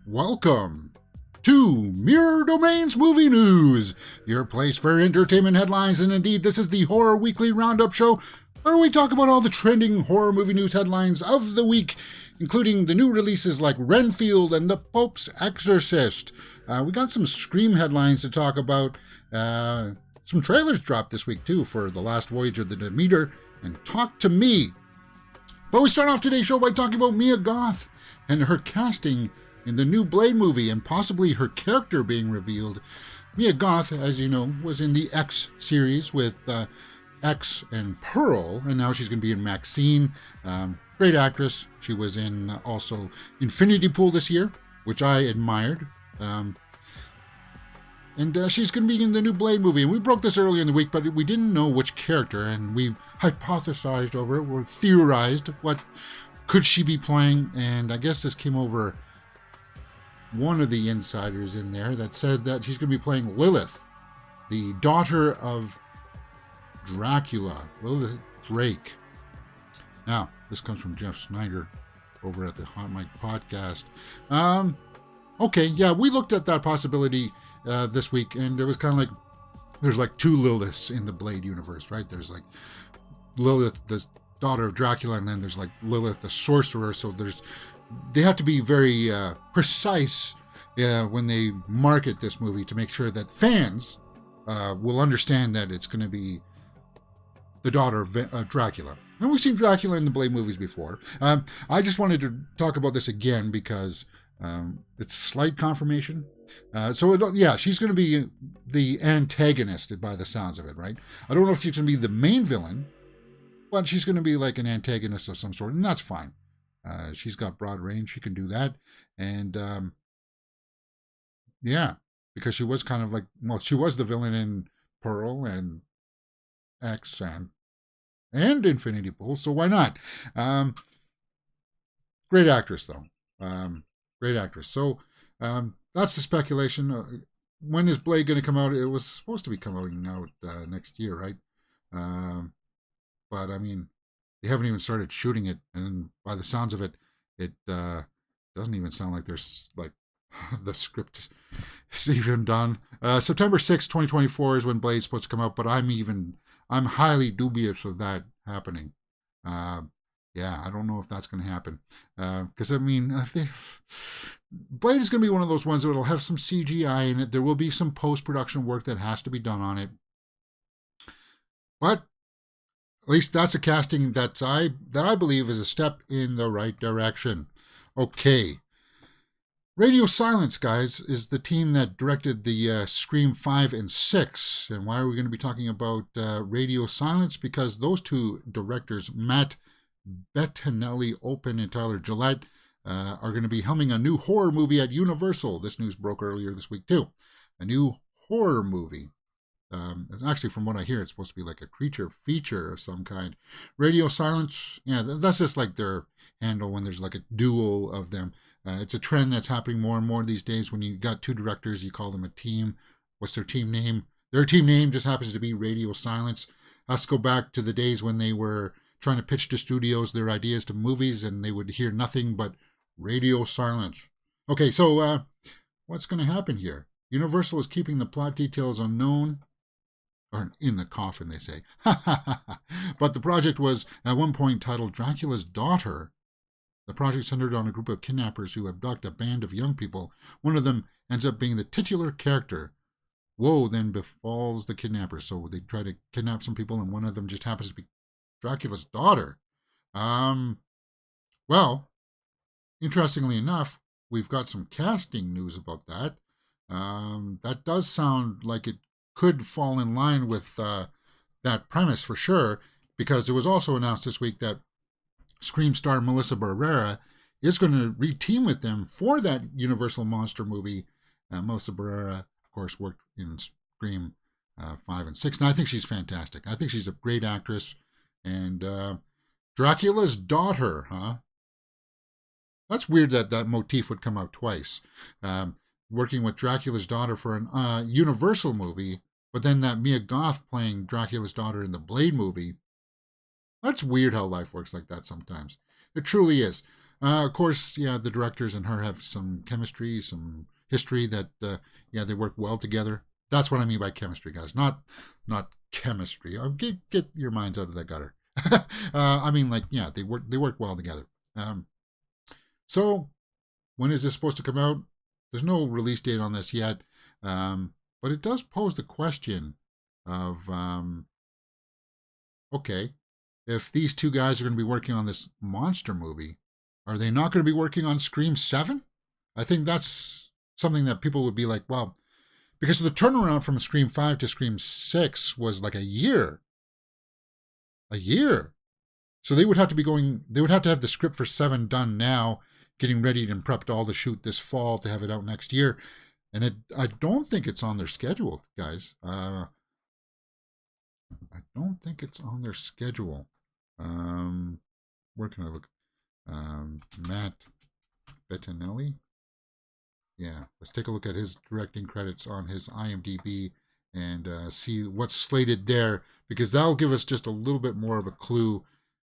Welcome to Mirror Domains Movie News, your place for entertainment headlines, and indeed this is the Horror Weekly Roundup Show, where we talk about all the trending horror movie news headlines of the week, including the new releases like Renfield and The Pope's Exorcist. We got some Scream headlines to talk about. Some trailers dropped this week too for the last Voyage of the Demeter and Talk to Me. But we start off today's show by talking about Mia Goth and her casting in the new Blade movie and possibly her character being revealed. Mia Goth, as you know, was in the X series with X and Pearl, and now she's going to be in Maxine. Great actress. She was in also Infinity Pool this year, which I admired. And she's going to be in the new Blade movie. And we broke this earlier in the week, but we didn't know which character, and we hypothesized over it, or theorized what could she be playing, and I guess this came over one of the insiders in there that said that she's going to be playing Lilith, the daughter of Dracula, Lilith Drake. Now, this comes from Jeff Snyder over at the Hot Mic Podcast. Okay, yeah, we looked at that possibility this week, and it was kind of like, there's like two Liliths in the Blade universe, right? There's like Lilith, the daughter of Dracula, and then there's like Lilith, the sorcerer, so they have to be very precise when they market this movie to make sure that fans will understand that it's going to be the daughter of Dracula. And we've seen Dracula in the Blade movies before. I just wanted to talk about this again because it's slight confirmation. She's going to be the antagonist by the sounds of it, right? I don't know if she's going to be the main villain, but she's going to be like an antagonist of some sort, and that's fine. She's got broad range. She can do that. And, because she was kind of like, well, she was the villain in Pearl and X and Infinity Pool, so why not? Great actress, though. Great actress. So, that's the speculation. When is Blade going to come out? It was supposed to be coming out next year, right? But, I mean, they haven't even started shooting it, and by the sounds of it, it doesn't even sound like there's like the script is even done. September 6th, 2024 is when Blade's supposed to come out, but I'm highly dubious of that happening. I don't know if that's going to happen. Because, I mean, Blade is going to be one of those ones that will have some CGI in it. There will be some post-production work that has to be done on it. But at least that's a casting that I believe is a step in the right direction. Okay. Radio Silence, guys, is the team that directed the Scream 5 and 6. And why are we going to be talking about Radio Silence? Because those two directors, Matt Bettinelli Open and Tyler Gillette, are going to be helming a new horror movie at Universal. This news broke earlier this week, too. A new horror movie. Actually, from what I hear, it's supposed to be like a creature feature of some kind. Radio Silence, that's just like their handle when there's like a duo of them. It's a trend that's happening more and more these days. When you got two directors, you call them a team. What's their team name? Their team name just happens to be Radio Silence. Let's go back to the days when they were trying to pitch to studios their ideas to movies, and they would hear nothing but Radio Silence. Okay, so what's going to happen here? Universal is keeping the plot details unknown. Or in the coffin, they say. But the project was at one point titled Dracula's Daughter. The project centered on a group of kidnappers who abduct a band of young people. One of them ends up being the titular character. Woe then befalls the kidnappers. So they try to kidnap some people, and one of them just happens to be Dracula's daughter. Well, interestingly enough, we've got some casting news about that. That does sound like it could fall in line with that premise for sure, because it was also announced this week that Scream star Melissa Barrera is going to re-team with them for that Universal Monster movie. Melissa Barrera, of course, worked in Scream 5 and 6, and I think she's fantastic. I think she's a great actress. And Dracula's Daughter, huh? That's weird that motif would come out twice. Working with Dracula's Daughter for a Universal movie, but then that Mia Goth playing Dracula's daughter in the Blade movie. That's weird how life works like that sometimes. It truly is. Of course, yeah, the directors and her have some chemistry, some history that, yeah, they work well together. That's what I mean by chemistry, guys. Not chemistry. Get your minds out of the gutter. I mean, like, yeah, they work well together. Um, so when is this supposed to come out? There's no release date on this yet, but it does pose the question of, okay, if these two guys are going to be working on this monster movie, are they not going to be working on Scream 7? I think that's something that people would be like, well, because the turnaround from Scream 5 to Scream 6 was like a year. A year. So they would have to be going, they would have to have the script for 7 done now, getting ready and prepped all to shoot this fall to have it out next year. And I don't think it's on their schedule, guys. I don't think it's on their schedule. Where can I look? Matt Bettinelli. Yeah, let's take a look at his directing credits on his IMDb and see what's slated there, because that'll give us just a little bit more of a clue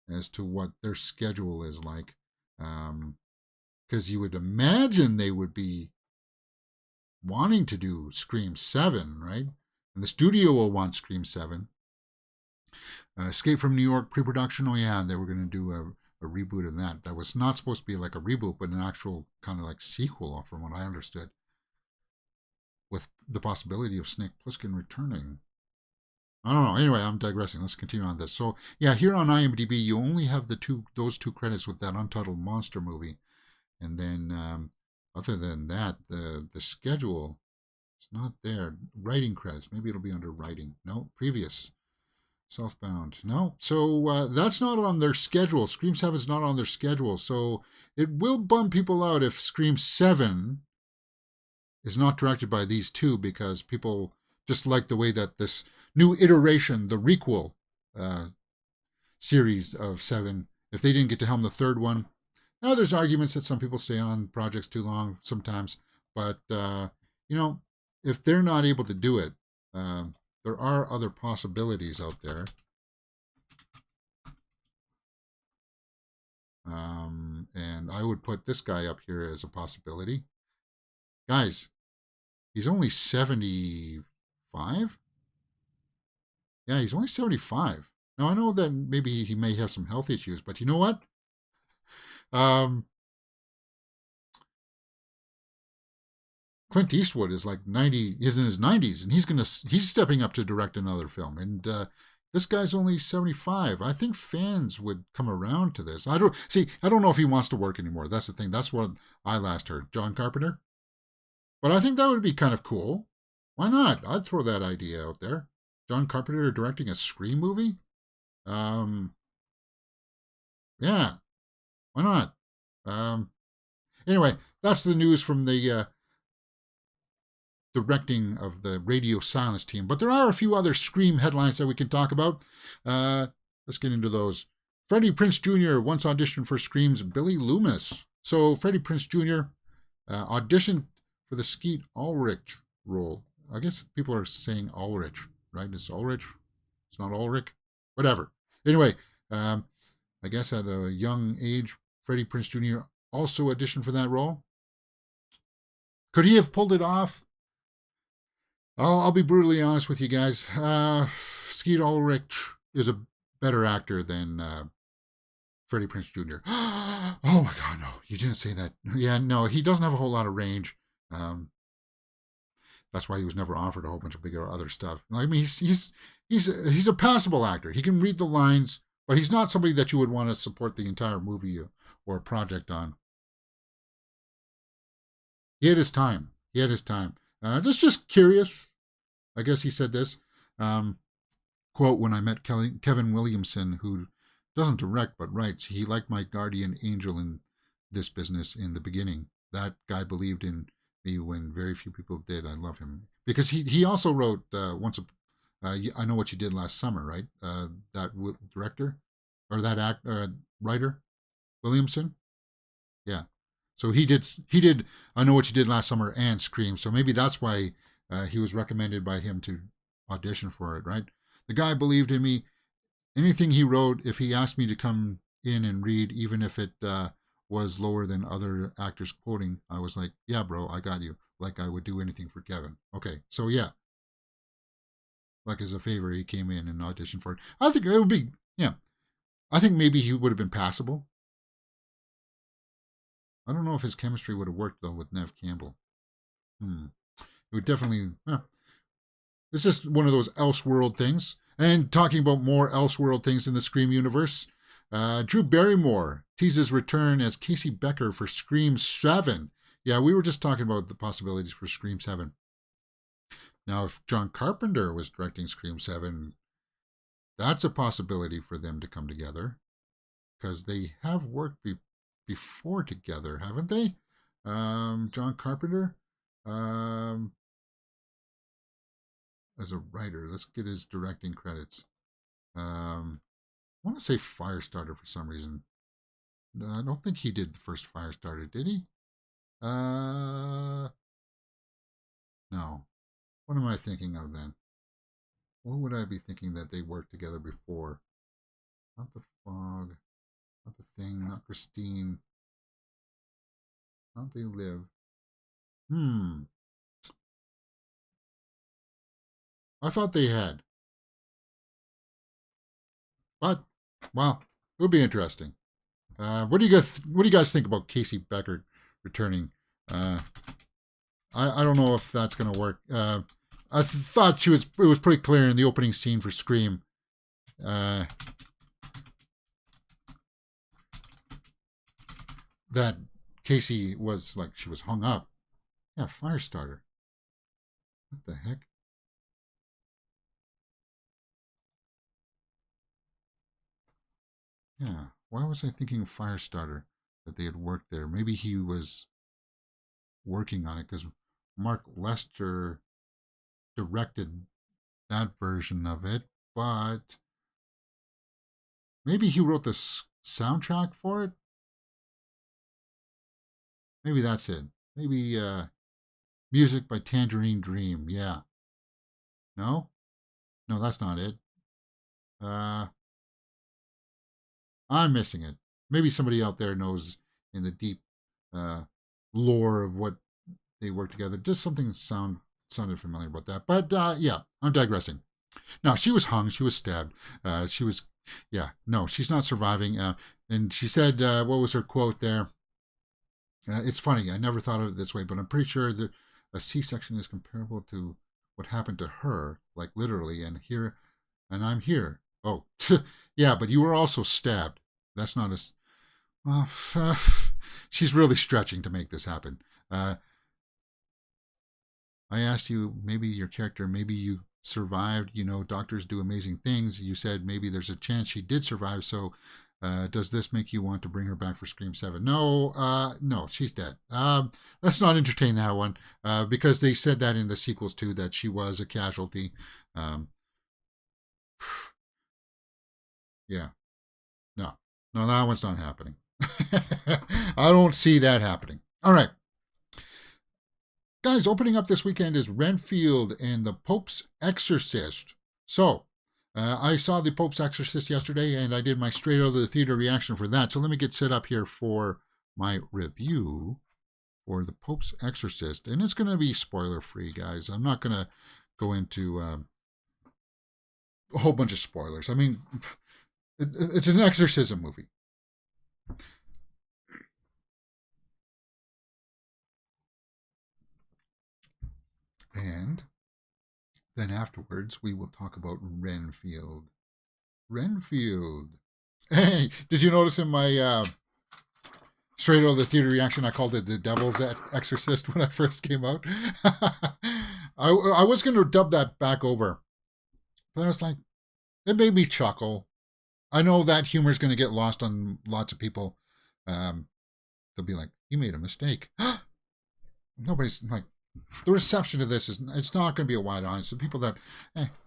as to what their schedule is like. Because you would imagine they would be wanting to do Scream 7, right? And the studio will want Scream 7. Escape from New York pre-production. Oh yeah, they were going to do a reboot of that. That was not supposed to be like a reboot, but an actual kind of like sequel, from what I understood, with the possibility of Snake Plissken returning. I don't know. Anyway, I'm digressing. Let's continue on this. So yeah, here on IMDb, you only have those two credits with that untitled monster movie, and then other than that, the schedule is not there. Writing credits. Maybe it'll be under writing. No, previous. Southbound. No. So that's not on their schedule. Scream 7 is not on their schedule. So it will bum people out if Scream 7 is not directed by these two, because people just like the way that this new iteration, the requel series of 7, if they didn't get to helm the third one. Now, there's arguments that some people stay on projects too long sometimes. But, if they're not able to do it, there are other possibilities out there. And I would put this guy up here as a possibility. Guys, he's only 75? Yeah, he's only 75. Now, I know that maybe he may have some health issues, but you know what? Clint Eastwood is like 90, is in his 90s, and he's stepping up to direct another film. And this guy's only 75. I think fans would come around to this. I don't know if he wants to work anymore. That's the thing. That's what I last heard. John Carpenter. But I think that would be kind of cool. Why not? I'd throw that idea out there. John Carpenter directing a Scream movie? Yeah. Why not? Anyway, that's the news from the directing of the Radio Silence team. But there are a few other Scream headlines that we can talk about. Let's get into those. Freddie Prinze Jr. once auditioned for Scream's Billy Loomis. So Freddie Prinze Jr. Auditioned for the Skeet Ulrich role. I guess people are saying Ulrich, right? It's Ulrich. It's not Ulrich. Whatever. Anyway, I guess at a young age, Freddie Prinze Jr. also auditioned for that role. Could he have pulled it off? I'll be brutally honest with you guys. Skeet Ulrich is a better actor than Freddie Prinze Jr. Oh my God, no! You didn't say that. Yeah, no, he doesn't have a whole lot of range. That's why he was never offered a whole bunch of bigger other stuff. I mean, he's a passable actor. He can read the lines, but he's not somebody that you would want to support the entire movie or project on. He had his time. Just curious. I guess he said this. Quote, when I met Kevin Williamson, who doesn't direct but writes, he liked my guardian angel in this business in the beginning. That guy believed in me when very few people did. I love him. Because he also wrote I Know What You Did Last Summer, right? That director? Or that writer? Williamson? Yeah. So he did I Know What You Did Last Summer and Scream. So maybe that's why he was recommended by him to audition for it, right? The guy believed in me. Anything he wrote, if he asked me to come in and read, even if it was lower than other actors quoting, I was like, yeah, bro, I got you. Like I would do anything for Kevin. Okay, so yeah. Like as a favor, he came in and auditioned for it. I think it would be, yeah. I think maybe he would have been passable. I don't know if his chemistry would have worked, though, with Nev Campbell. It would definitely, it's just one of those Elseworld things. And talking about more Elseworld things in the Scream universe, Drew Barrymore teases return as Casey Becker for Scream 7. Yeah, we were just talking about the possibilities for Scream 7. Now, if John Carpenter was directing Scream 7, that's a possibility for them to come together. Because they have worked before together, haven't they? John Carpenter. As a writer, let's get his directing credits. I want to say Firestarter for some reason. No, I don't think he did the first Firestarter, did he? No. What am I thinking of then? What would I be thinking that they worked together before? Not The Fog. Not The Thing. Not Christine. Not They Live. I thought they had. But, well, it would be interesting. What do you guys think about Casey Becker returning? I don't know if that's going to work. I thought it was pretty clear in the opening scene for Scream. That Casey was like, she was hung up. Yeah, Firestarter. What the heck? Yeah, why was I thinking of Firestarter? That they had worked there. Maybe he was working on it because Mark Lester directed that version of it, but maybe he wrote the soundtrack for it. Maybe that's it. Maybe music by Tangerine Dream. Yeah. No, that's not it. I'm missing it. Maybe somebody out there knows in the deep lore of what they work together. Just something sounded familiar about that. But yeah, I'm digressing. Now, she was hung. She was stabbed. She's not surviving. And she said, what was her quote there? It's funny. I never thought of it this way, but I'm pretty sure that a C-section is comparable to what happened to her, like literally, and I'm here. Oh, yeah, but you were also stabbed. That's not as... Well, she's really stretching to make this happen. I asked you, maybe your character, maybe you survived. You know, doctors do amazing things. You said maybe there's a chance she did survive. So does this make you want to bring her back for Scream 7? No, she's dead. Let's not entertain that one because they said that in the sequels too, that she was a casualty. Yeah. No, that one's not happening. I don't see that happening. All right. Guys, opening up this weekend is Renfield and the Pope's Exorcist. So, I saw the Pope's Exorcist yesterday, and I did my straight out of the theater reaction for that. So let me get set up here for my review for the Pope's Exorcist. And it's going to be spoiler-free, guys. I'm not going to go into a whole bunch of spoilers. I mean... It's an exorcism movie. And then afterwards, we will talk about Renfield. Hey, did you notice in my straight out of the theater reaction, I called it the Devil's Exorcist when I first came out? I was going to dub that back over. But I was like, it made me chuckle. I know that humor is going to get lost on lots of people. They'll be like, you made a mistake. Nobody's like, the reception to this it's not going to be a wide audience. The people that,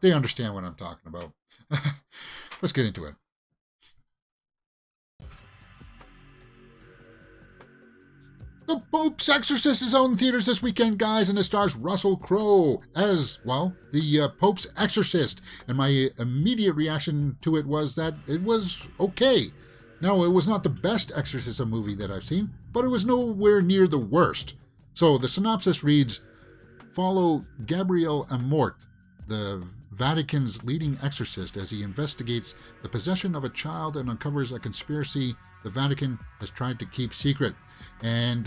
they understand what I'm talking about. Let's get into it. The Pope's Exorcist is out in theaters this weekend, guys, and it stars Russell Crowe as, well, the Pope's Exorcist. And my immediate reaction to it was that it was okay. Now, it was not the best exorcism movie that I've seen, but it was nowhere near the worst. So the synopsis reads, follow Gabriel Amort, the Vatican's leading exorcist, as he investigates the possession of a child and uncovers a conspiracy the Vatican has tried to keep secret. And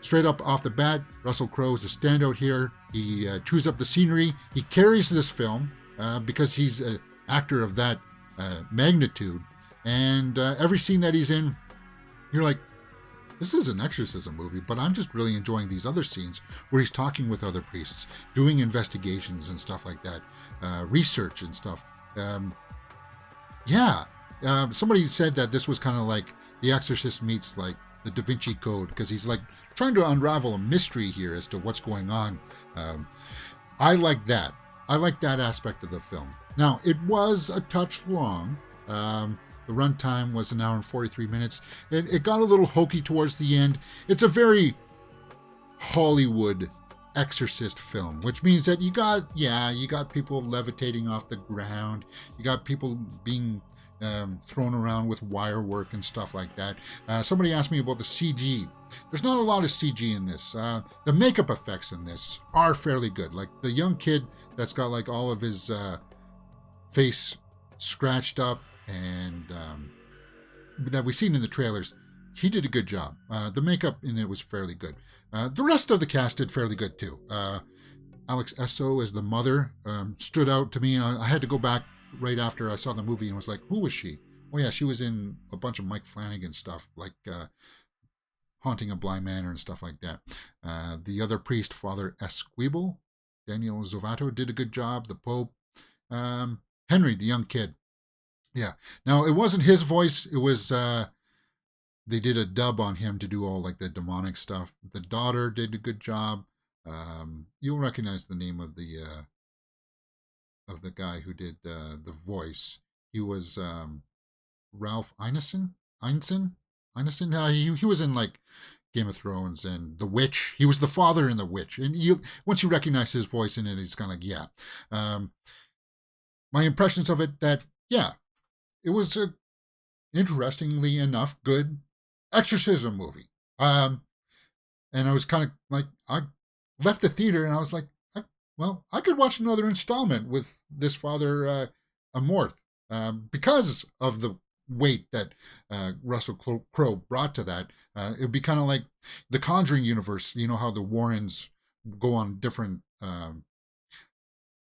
straight up off the bat, Russell Crowe is a standout here. He chews up the scenery. He carries this film because he's an actor of that magnitude. And every scene that he's in, you're like, this is an exorcism movie, but I'm just really enjoying these other scenes where he's talking with other priests, doing investigations and stuff like that, research and stuff. Somebody said that this was kind of like The Exorcist meets like the Da Vinci Code, because he's like trying to unravel a mystery here as to what's going on. I like that. I like that aspect of the film. Now, it was a touch long. The runtime was 1 hour and 43 minutes. It got a little hokey towards the end. It's a very Hollywood exorcist film, which means that you got people levitating off the ground. You got people being thrown around with wire work and stuff like that. Somebody asked me about the CG. There's not a lot of CG in this. The makeup effects in this are fairly good. Like the young kid that's got like all of his face scratched up and that we've seen in the trailers, he did a good job. The makeup in it was fairly good. The rest of the cast did fairly good too. Alex Esso as the mother stood out to me, and I had to go back right after I saw the movie and was like, who was she? Oh yeah, she was in a bunch of Mike Flanagan stuff, like Haunting a Blind Manor and stuff like that. The other priest, Father Esquibel, Daniel Zovato, did a good job. The Pope, Henry, the young kid. Yeah. Now, it wasn't his voice. It was, they did a dub on him to do all like the demonic stuff. The daughter did a good job. You'll recognize the name of the guy who did the voice. He was Ralph Ineson. He was in like Game of Thrones and The Witch. He was the father in The Witch. And once you recognize his voice in it, it's kind of like, yeah. My impressions of it, that, yeah, it was a interestingly enough good exorcism movie. And I was kind of like, I left the theater and I was like, I could watch another installment with this Father Amorth because of the weight that Russell Crowe brought to that. It would be kind of like the Conjuring universe. You know how the Warrens go on different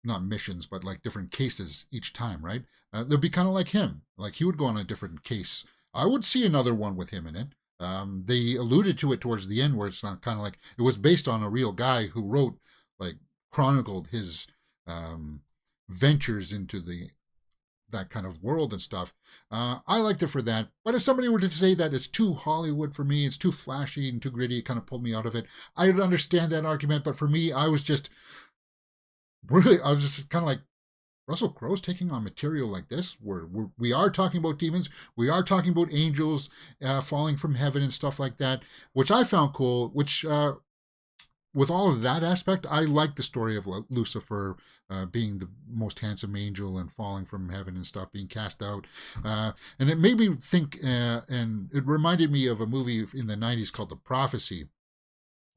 not missions, but like different cases each time, right? They'll be kind of like him. Like he would go on a different case. I would see another one with him in it. They alluded to it towards the end where it's not kind of like, it was based on a real guy who wrote, like chronicled his ventures into that kind of world and stuff. I liked it for that. But if somebody were to say that it's too Hollywood for me, it's too flashy and too gritty, it kind of pulled me out of it. I would understand that argument, but for me, I was just kind of like, Russell Crowe's taking on material like this, where we are talking about demons, we are talking about angels falling from heaven and stuff like that, which I found cool, which with all of that aspect, I like the story of Lucifer being the most handsome angel and falling from heaven and stuff, being cast out. And it made me think, and it reminded me of a movie in the 90s called The Prophecy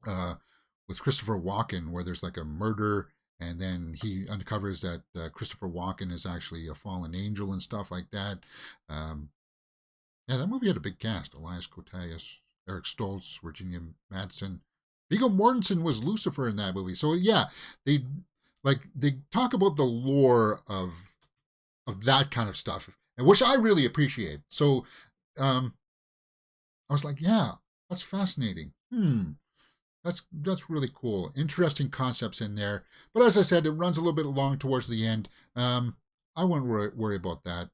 with Christopher Walken, where there's like a murder, and then he uncovers that Christopher Walken is actually a fallen angel and stuff like that. That movie had a big cast. Elias Koteas, Eric Stoltz, Virginia Madsen. Viggo Mortensen was Lucifer in that movie. So yeah, they talk about the lore of that kind of stuff, which I really appreciate. So I was like, yeah, that's fascinating. That's really cool. Interesting concepts in there. But as I said, it runs a little bit long towards the end. I wouldn't worry about that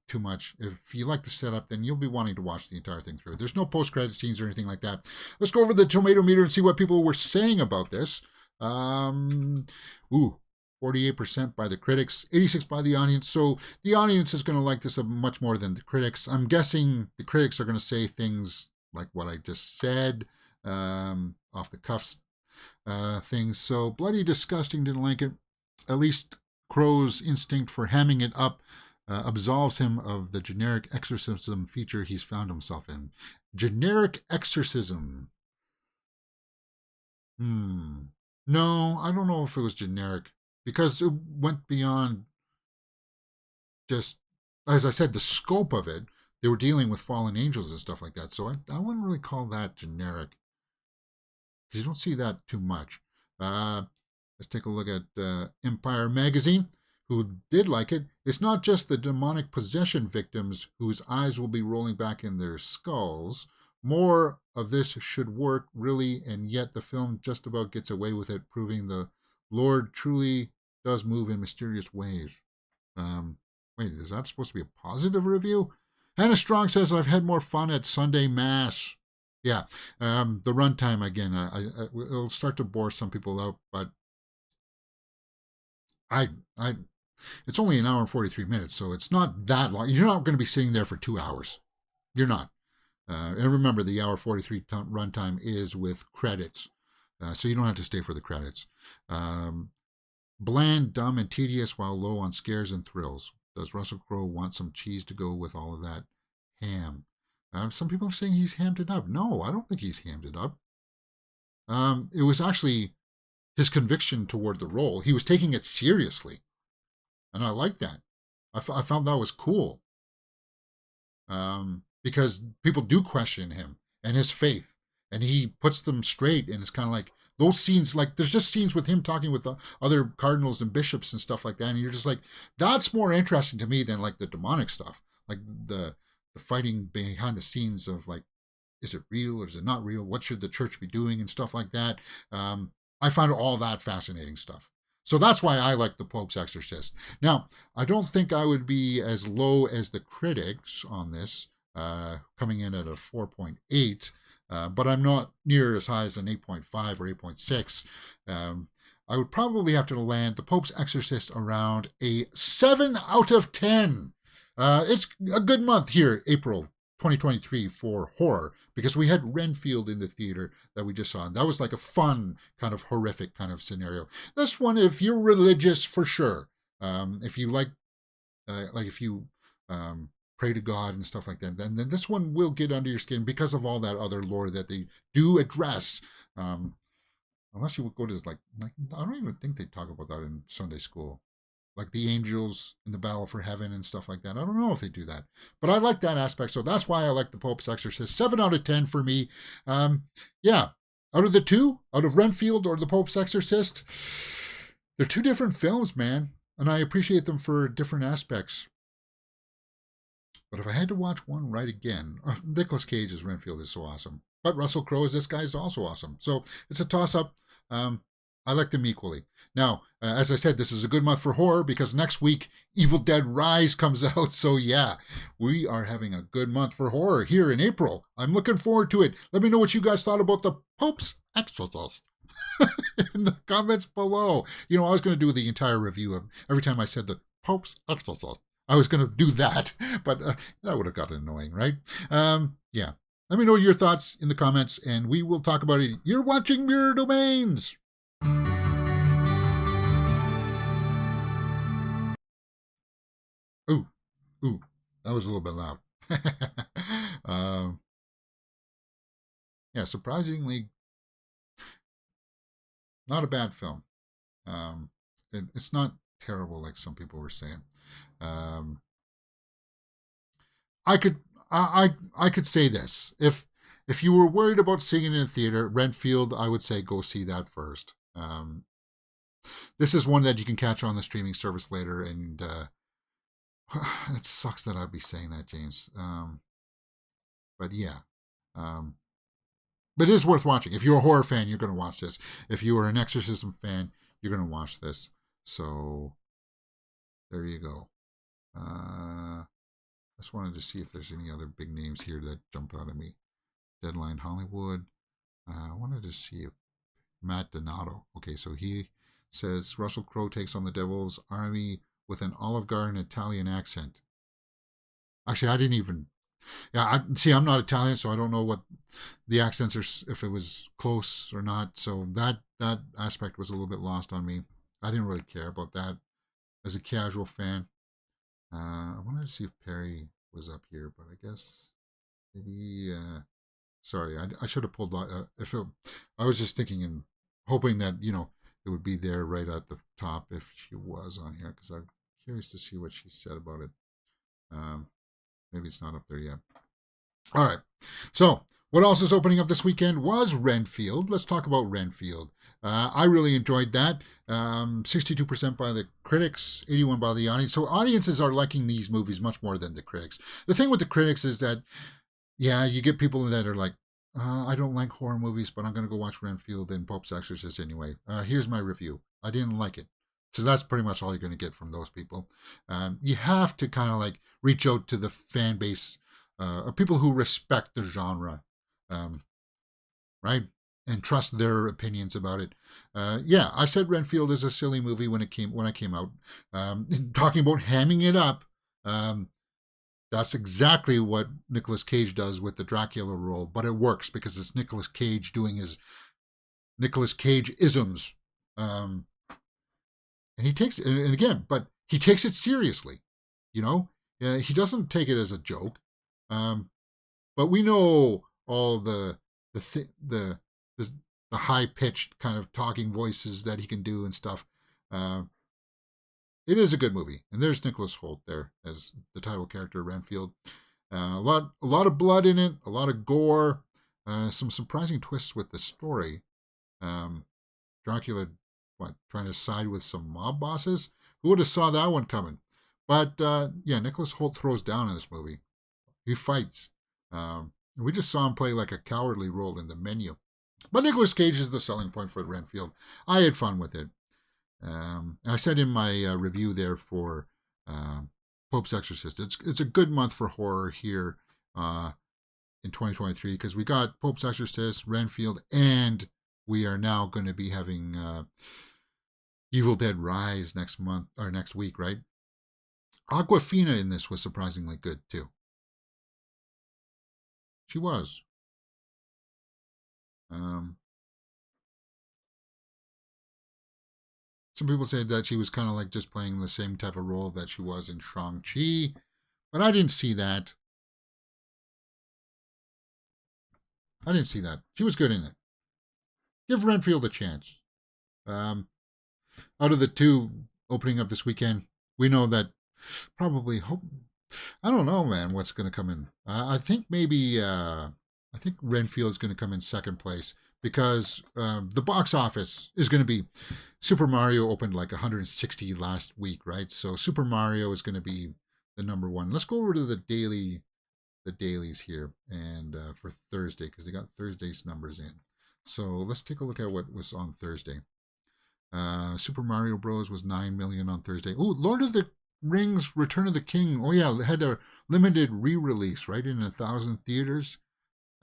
too much. If you like the setup, then you'll be wanting to watch the entire thing through. There's no post-credit scenes or anything like that. Let's go over the tomato meter and see what people were saying about this. 48% by the critics, 86% by the audience. So the audience is going to like this much more than the critics. I'm guessing the critics are going to say things like what I just said, off the cuffs things. So Bloody Disgusting didn't like it. At least Crowe's instinct for hamming it up absolves him of the generic exorcism feature he's found himself in. Generic exorcism. No, I don't know if it was generic because it went beyond just, as I said, the scope of it. They were dealing with fallen angels and stuff like that. So I wouldn't really call that generic because you don't see that too much. Let's take a look at Empire Magazine, who did like it. It's not just the demonic possession victims whose eyes will be rolling back in their skulls. More of this should work, really, and yet the film just about gets away with it, proving the Lord truly does move in mysterious ways. Wait, is that supposed to be a positive review? Hannah Strong says, I've had more fun at Sunday Mass. Yeah, the runtime, again, it'll start to bore some people out, but it's only an hour and 43 minutes, so it's not that long. You're not going to be sitting there for 2 hours. You're not. And remember, the hour 43 runtime is with credits, so you don't have to stay for the credits. Bland, dumb, and tedious while low on scares and thrills. Does Russell Crowe want some cheese to go with all of that ham? Some people are saying he's hammed it up. No, I don't think he's hammed it up. It was actually his conviction toward the role. He was taking it seriously, and I like that. I found that was cool. Because people do question him and his faith, and he puts them straight, and it's kind of like those scenes, like there's just scenes with him talking with the other cardinals and bishops and stuff like that, and you're just like, that's more interesting to me than like the demonic stuff, like the fighting behind the scenes of like, is it real or is it not real? What should the church be doing and stuff like that? I find all that fascinating stuff. So that's why I like the Pope's Exorcist. Now, I don't think I would be as low as the critics on this, coming in at a 4.8, but I'm not near as high as an 8.5 or 8.6. I would probably have to land the Pope's Exorcist around a 7 out of 10. It's a good month here, April 2023, for horror, because we had Renfield in the theater that we just saw, and that was like a fun kind of horrific kind of scenario. This one, if you're religious, for sure, if you like if you pray to God and stuff like that, then this one will get under your skin because of all that other lore that they do address. Unless you would go to like I don't even think they talk about that in Sunday school, like the angels in the battle for heaven and stuff like that. I don't know if they do that, but I like that aspect. So that's why I like the Pope's Exorcist. 7 out of 10 for me. Yeah, out of the two, out of Renfield or the Pope's Exorcist, they're two different films, man, and I appreciate them for different aspects. But if I had to watch one right again, Nicolas Cage's Renfield is so awesome, but Russell Crowe as this guy is also awesome. So it's a toss-up. I like them equally. Now, as I said, this is a good month for horror because next week, Evil Dead Rise comes out. So yeah, we are having a good month for horror here in April. I'm looking forward to it. Let me know what you guys thought about the Pope's Exorcist in the comments below. You know, I was going to do the entire review of every time I said the Pope's Exorcist. I was going to do that, but that would have gotten annoying, right? Yeah. Let me know your thoughts in the comments, and we will talk about it. You're watching Mirror Domains. Ooh, that was a little bit loud. Yeah, surprisingly, not a bad film. It's not terrible like some people were saying. I could say this. If you were worried about seeing it in theater, Renfield, I would say go see that first. This is one that you can catch on the streaming service later, and it sucks that I'd be saying that, James. But yeah. But it is worth watching. If you're a horror fan, you're going to watch this. If you are an exorcism fan, you're going to watch this. So there you go. Just wanted to see if there's any other big names here that jump out at me. Deadline Hollywood. I wanted to see if Matt Donato. Okay, so he says Russell Crowe takes on the devil's army with an Olive Garden Italian accent. Actually, I didn't even. Yeah, I'm not Italian, so I don't know what the accents are, if it was close or not. So that aspect was a little bit lost on me. I didn't really care about that as a casual fan. I wanted to see if Perry was up here, but I guess maybe. Sorry, I should have pulled. I was just thinking and hoping that it would be there right at the top if she was on here, because I'm curious to see what she said about it. Maybe it's not up there yet. All right. So, what else is opening up this weekend was Renfield. Let's talk about Renfield. I really enjoyed that. 62% by the critics, 81% by the audience. So, audiences are liking these movies much more than the critics. The thing with the critics is that, yeah, you get people that are like, I don't like horror movies, but I'm going to go watch Renfield and Pope's Exorcist anyway. Here's my review. I didn't like it. So that's pretty much all you're going to get from those people. You have to kind of like reach out to the fan base of people who respect the genre, right? And trust their opinions about it. Yeah, I said Renfield is a silly movie when I came out. Talking about hamming it up. That's exactly what Nicolas Cage does with the Dracula role, but it works because it's Nicolas Cage doing his Nicolas Cage isms. And he takes and again, but he takes it seriously. He doesn't take it as a joke. But we know all the high pitched kind of talking voices that he can do and stuff. It is a good movie, and there's Nicholas Hoult there as the title character, Renfield. A lot of blood in it, a lot of gore, some surprising twists with the story. Dracula, trying to side with some mob bosses? Who would have saw that one coming? But yeah, Nicholas Hoult throws down in this movie. He fights. We just saw him play like a cowardly role in The Menu. But Nicolas Cage is the selling point for Renfield. I had fun with it. I said in my review there for Pope's Exorcist, it's a good month for horror here in 2023 because we got Pope's Exorcist, Renfield, and we are now going to be having Evil Dead Rise next month or next week, right? Aquafina in this was surprisingly good too. She was. Some people said that she was kind of like just playing the same type of role that she was in Shang-Chi, but I didn't see that. She was good in it. Give Renfield a chance. Out of the two opening up this weekend, we know that probably I don't know, man, what's going to come in. I think maybe I think Renfield is going to come in second place because the box office is going to be Super Mario opened like 160 last week, right? So Super Mario is going to be the number one. Let's go over to the dailies here and for Thursday because they got Thursday's numbers in. So let's take a look at what was on Thursday. Super Mario Bros. Was 9 million on Thursday. Oh, Lord of the Rings Return of the King. Oh, yeah, it had a limited re-release, right, in 1,000 theaters.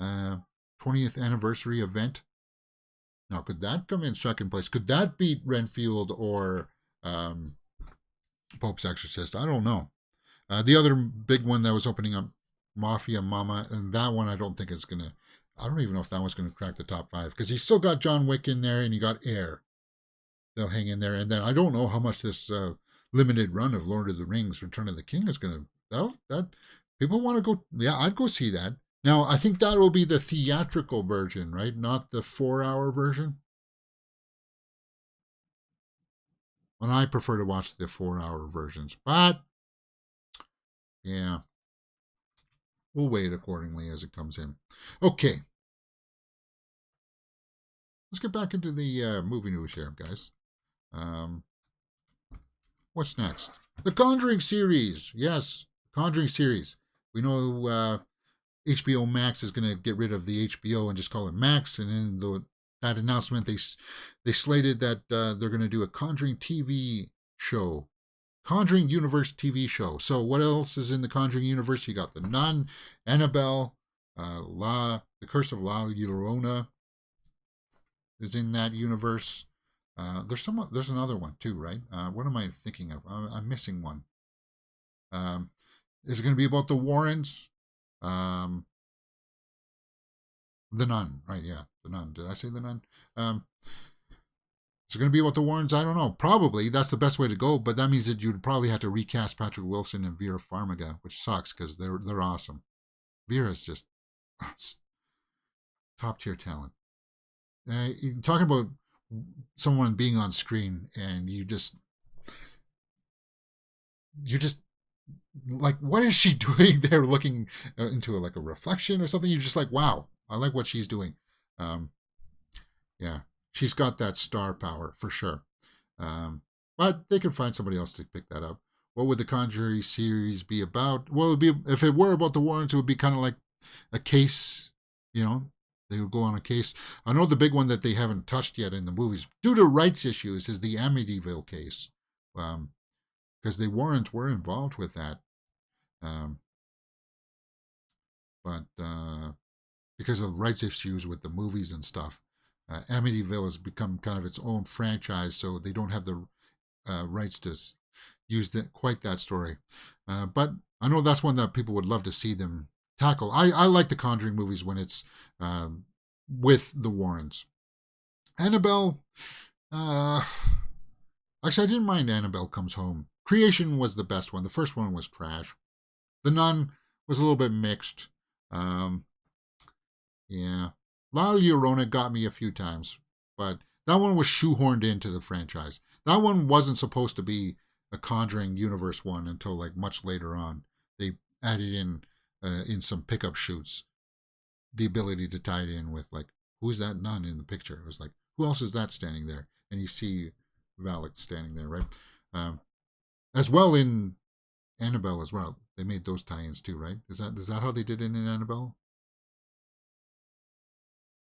20th anniversary event. Now, could that come in second place? Could that beat Renfield or Pope's Exorcist? I don't know. The other big one that was opening up, Mafia Mama, and that one I don't think is going to, I don't even know if that one's going to crack the top 5 because you still got John Wick in there and you got Air. They'll hang in there. And then I don't know how much this limited run of Lord of the Rings Return of the King is going to, that people want to go, yeah, I'd go see that. Now, I think that will be the theatrical version, right? Not the 4-hour version. And I prefer to watch the 4-hour versions. But, yeah, we'll wait accordingly as it comes in. Okay. Let's get back into the movie news here, guys. What's next? The Conjuring Series. Yes, Conjuring Series. We know HBO Max is going to get rid of the HBO and just call it Max. And in that announcement, they slated that they're going to do a Conjuring TV show, Conjuring Universe TV show. So what else is in the Conjuring Universe? You got The Nun, Annabelle, The Curse of La Llorona is in that universe. There's another one too, right? What am I thinking of? I'm missing one. Is it going to be about the Warrens? The Nun, right? Yeah, The Nun. Did I say The Nun? Is it going to be about the Warrens? I don't know. Probably. That's the best way to go, but that means that you'd probably have to recast Patrick Wilson and Vera Farmiga, which sucks because they're awesome. Vera's just top tier talent. Talking about someone being on screen and you're just like, what is she doing there, looking into like a reflection or something? You're just like, wow, I like what she's doing. Yeah, she's got that star power for sure. But they could find somebody else to pick that up. What would the Conjuring series be about? Well, it'd be, if it were about the Warrens, it would be kind of like a case, you know, they would go on a case. I know the big one that they haven't touched yet in the movies, due to rights issues, is the Amityville case. Because the Warrens were involved with that. But because of rights issues with the movies and stuff, Amityville has become kind of its own franchise, so they don't have the rights to use quite that story. But I know that's one that people would love to see them tackle. I like the Conjuring movies when it's with the Warrens. Annabelle, actually, I didn't mind Annabelle Comes Home. Creation was the best one. The first one was trash. The Nun was a little bit mixed. Yeah. La Llorona got me a few times, but that one was shoehorned into the franchise. That one wasn't supposed to be a Conjuring universe one until like much later on. They added in some pickup shoots the ability to tie it in with like, who's that nun in the picture? It was like, who else is that standing there? And you see Valak standing there, right? As well in Annabelle as well. They made those tie-ins too, right? Is that how they did it in Annabelle?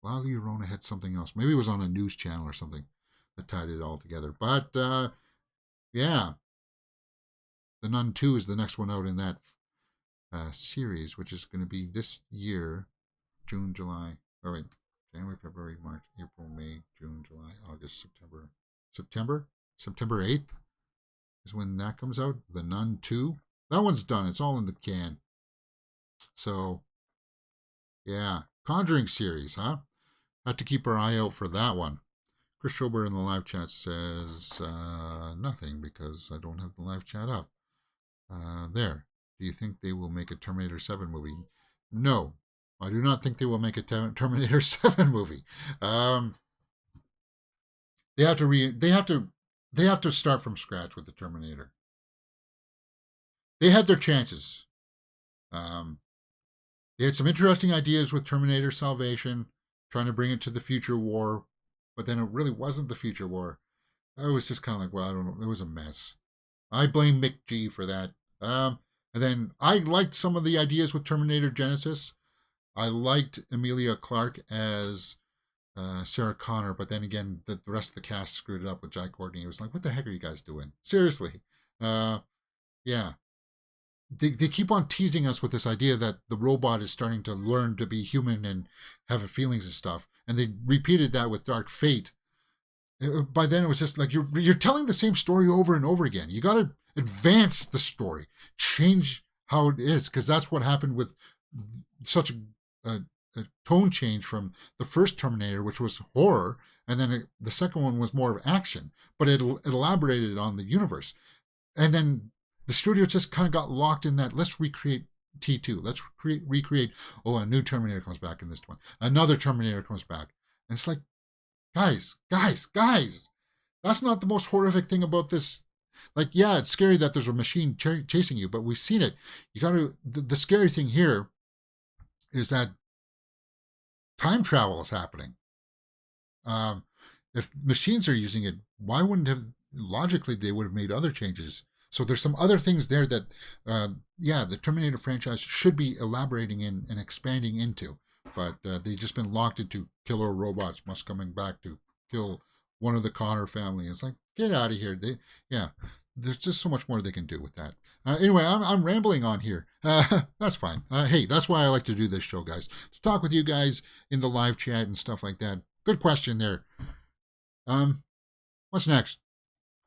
La Llorona had something else. Maybe it was on a news channel or something that tied it all together. But yeah, The Nun 2 is the next one out in that series, which is going to be this year, June, July. Oh wait, January, February, March, April, May, June, July, August, September 8th is when that comes out. The Nun 2. That one's done. It's all in the can. So, yeah. Conjuring series, huh? Have to keep our eye out for that one. Chris Schober in the live chat says nothing because I don't have the live chat up. There. Do you think they will make a Terminator 7 movie? No. I do not think they will make a Terminator 7 movie. They have to start from scratch with the Terminator. They had their chances. They had some interesting ideas with Terminator Salvation, trying to bring it to the future war, but then it really wasn't the future war. I was just kind of like, well, I don't know. It was a mess. I blame Mick G for that. And then I liked some of the ideas with Terminator Genesis. I liked Emilia Clarke as Sarah Connor, but then again, the rest of the cast screwed it up with Jack Courtney. It was like, what the heck are you guys doing? Seriously. Yeah. They keep on teasing us with this idea that the robot is starting to learn to be human and have feelings and stuff. And they repeated that with Dark Fate. By then, it was just like you're telling the same story over and over again. You got to advance the story, change how it is, because that's what happened with such a tone change from the first Terminator, which was horror, and then the second one was more of action, but it elaborated on the universe. And then the studio just kind of got locked in that, let's recreate T2. Let's recreate, a new Terminator comes back in this one. Another Terminator comes back. And it's like, guys, that's not the most horrific thing about this. Like, yeah, it's scary that there's a machine chasing you, but we've seen it. You got to, the scary thing here is that time travel is happening. If machines are using it, why wouldn't have, logically, they would have made other changes. So there's some other things there that, the Terminator franchise should be elaborating in and expanding into. But they've just been locked into killer robots must coming back to kill one of the Connor family. It's like, get out of here. There's just so much more they can do with that. Anyway, I'm rambling on here. That's fine. Hey, that's why I like to do this show, guys. To talk with you guys in the live chat and stuff like that. Good question there. What's next?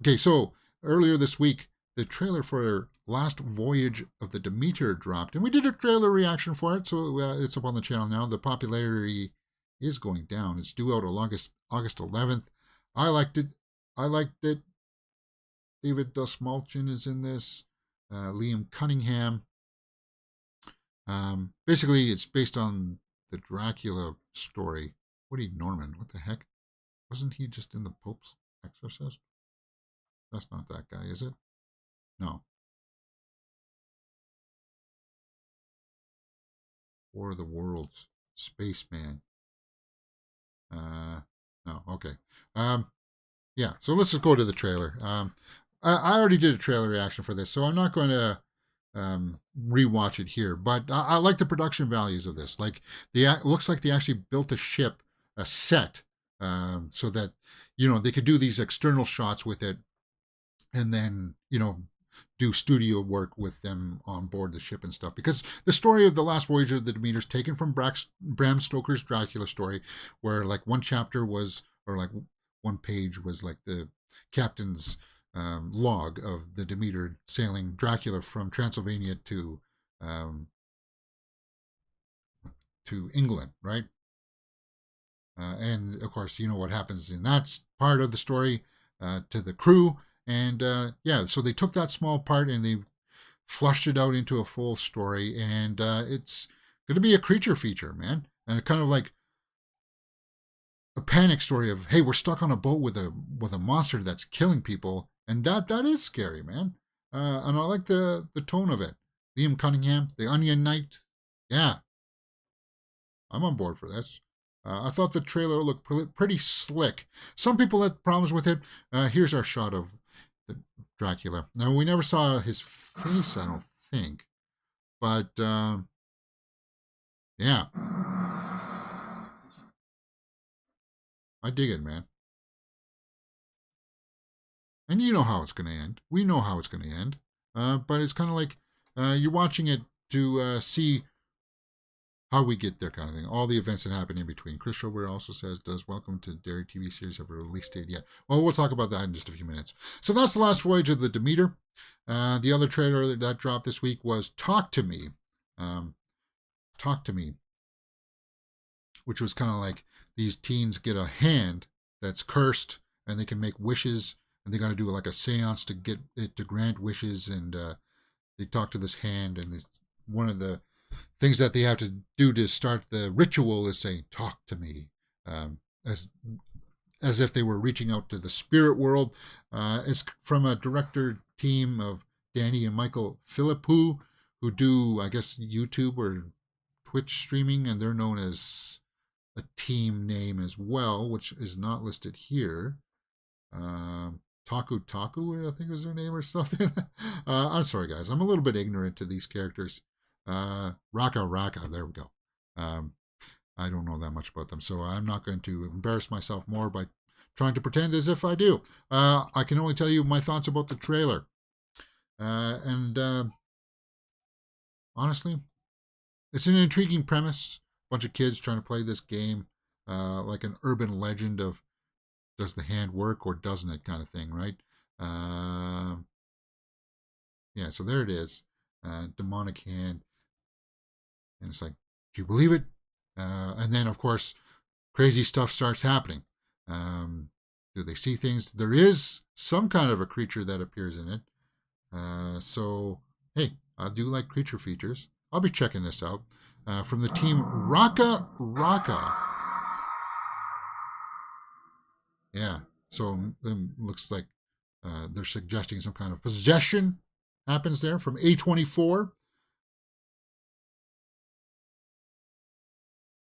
Okay, so earlier this week, the trailer for last Voyage of the Demeter dropped, and we did a trailer reaction for it, so it's up on the channel now. The popularity is going down. It's due out on August 11th. I liked it. I liked it. David Dastmalchian is in this. Liam Cunningham. Basically, it's based on the Dracula story. Woody Norman. What the heck? Wasn't he just in the Pope's Exorcist? That's not that guy, is it? No. War of the Worlds. Spaceman. No. Okay. Yeah. So let's just go to the trailer. I already did a trailer reaction for this, so I'm not going to rewatch it here. But I like the production values of this. Like, it looks like they actually built a ship, a set, so that they could do these external shots with it, and then do studio work with them on board the ship and stuff. Because the story of The Last Voyage of the Demeter is taken from Bram Stoker's Dracula story, where like one chapter was, or like one page was like the captain's log of the Demeter sailing Dracula from Transylvania to England, right? And of course, you know what happens in that part of the story to the crew. And yeah, so they took that small part and they flushed it out into a full story. And it's going to be a creature feature, man. And kind of like a panic story of, hey, we're stuck on a boat with a monster that's killing people. And that is scary, man. And I like the tone of it. Liam Cunningham, the Onion Knight. Yeah, I'm on board for this. I thought the trailer looked pretty slick. Some people had problems with it. Here's our shot of the Dracula. Now, we never saw his face, I don't think. But, yeah. I dig it, man. And you know how it's going to end. We know how it's going to end. But it's kind of like you're watching it to see how we get there, kind of thing. All the events that happen in between. Chris Schober also says, does Welcome to Derry TV series have a release date yet? Well, we'll talk about that in just a few minutes. So that's The Last Voyage of the Demeter. The other trailer that dropped this week was Talk to Me. Talk to Me. Which was kind of like these teens get a hand that's cursed and they can make wishes. And they got to do like a seance to get it to grant wishes. And they talk to this hand. And one of the things that they have to do to start the ritual is say, talk to me, as if they were reaching out to the spirit world. It's from a director team of Danny and Michael Philippou, who do, I guess, YouTube or Twitch streaming, and they're known as a team name as well, which is not listed here. Taku, I think was their name or something. I'm sorry, guys. I'm a little bit ignorant to these characters. Raka, there we go. I don't know that much about them, so I'm not going to embarrass myself more by trying to pretend as if I do. I can only tell you my thoughts about the trailer. And honestly, it's an intriguing premise. A bunch of kids trying to play this game, like an urban legend of does the hand work or doesn't it kind of thing, right? Yeah, so there it is. Demonic hand. And it's like, do you believe it? And then, of course, crazy stuff starts happening. Do they see things? There is some kind of a creature that appears in it. So, hey, I do like creature features. I'll be checking this out. From the team Raka. Yeah, so it looks like they're suggesting some kind of possession happens there from A24.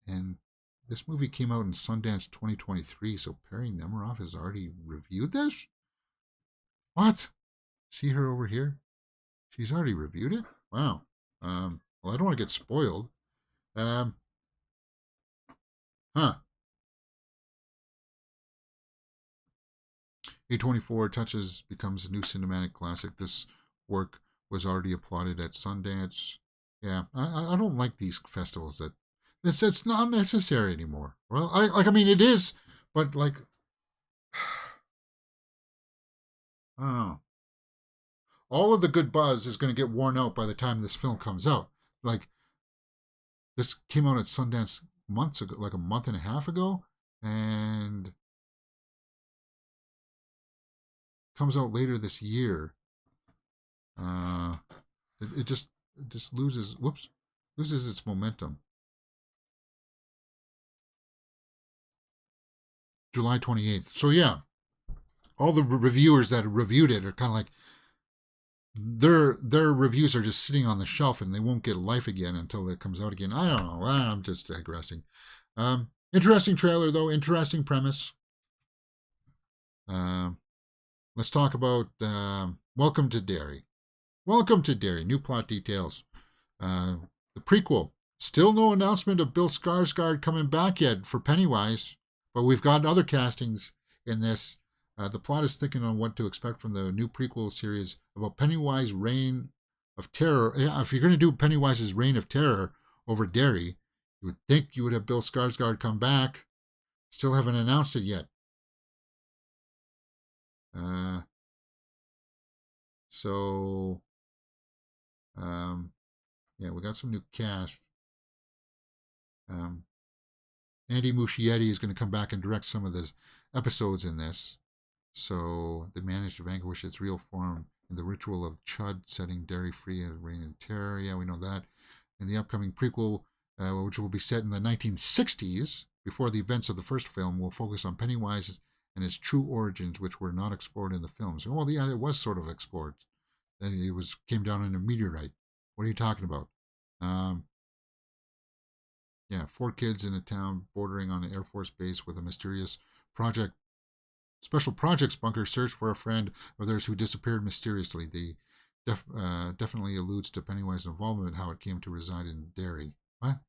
And this movie came out in Sundance 2023, so Perry Nemiroff has already reviewed this? What? See her over here? She's already reviewed it? Wow. Well, I don't want to get spoiled. Huh. A24 touches becomes a new cinematic classic. This work was already applauded at Sundance. Yeah, I don't like these festivals that it's not necessary anymore. Well, I mean it is, but like I don't know. All of the good buzz is going to get worn out by the time this film comes out. Like this came out at Sundance months ago, like a month and a half ago, and comes out later this year. It just loses its momentum. July 28th. So yeah, all the reviewers that reviewed it are kind of like their reviews are just sitting on the shelf and they won't get life again until it comes out again. I don't know. I'm just digressing. Interesting trailer though. Interesting premise. Let's talk about Welcome to Derry. Welcome to Derry. New plot details. The prequel. Still no announcement of Bill Skarsgård coming back yet for Pennywise, but we've got other castings in this. The plot is thinking on what to expect from the new prequel series about Pennywise Reign of Terror. Yeah, if you're going to do Pennywise's Reign of Terror over Derry, you would think you would have Bill Skarsgård come back. Still haven't announced it yet. Yeah, we got some new cast. Andy Muschietti is going to come back and direct some of the episodes in this. So they managed to vanquish its real form in the ritual of Chud, setting Derry free and reign in terror. Yeah, we know that. In the upcoming prequel, which will be set in the 1960s, before the events of the first film, will focus on Pennywise and his true origins, which were not explored in the films. Well, yeah, it was sort of explored. Then it came down in a meteorite. What are you talking about? Yeah, 4 kids in a town bordering on an Air Force base with a mysterious special projects bunker search for a friend of theirs who disappeared mysteriously. The definitely alludes to Pennywise's involvement, how it came to reside in Derry. What?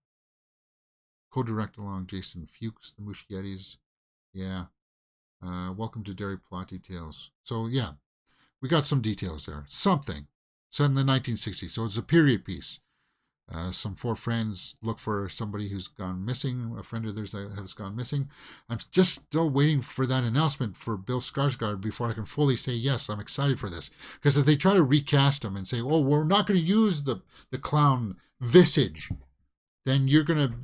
Co-direct along Jason Fuchs, the Muschiettis. Yeah. Welcome to Derry plot details. So yeah, we got some details there. Something set in the 1960s. So it's a period piece. Some 4 friends look for somebody who's gone missing, a friend of theirs that has gone missing. I'm just still waiting for that announcement for Bill Skarsgård before I can fully say, yes, I'm excited for this. Because if they try to recast him and say, oh, we're not going to use the clown visage, then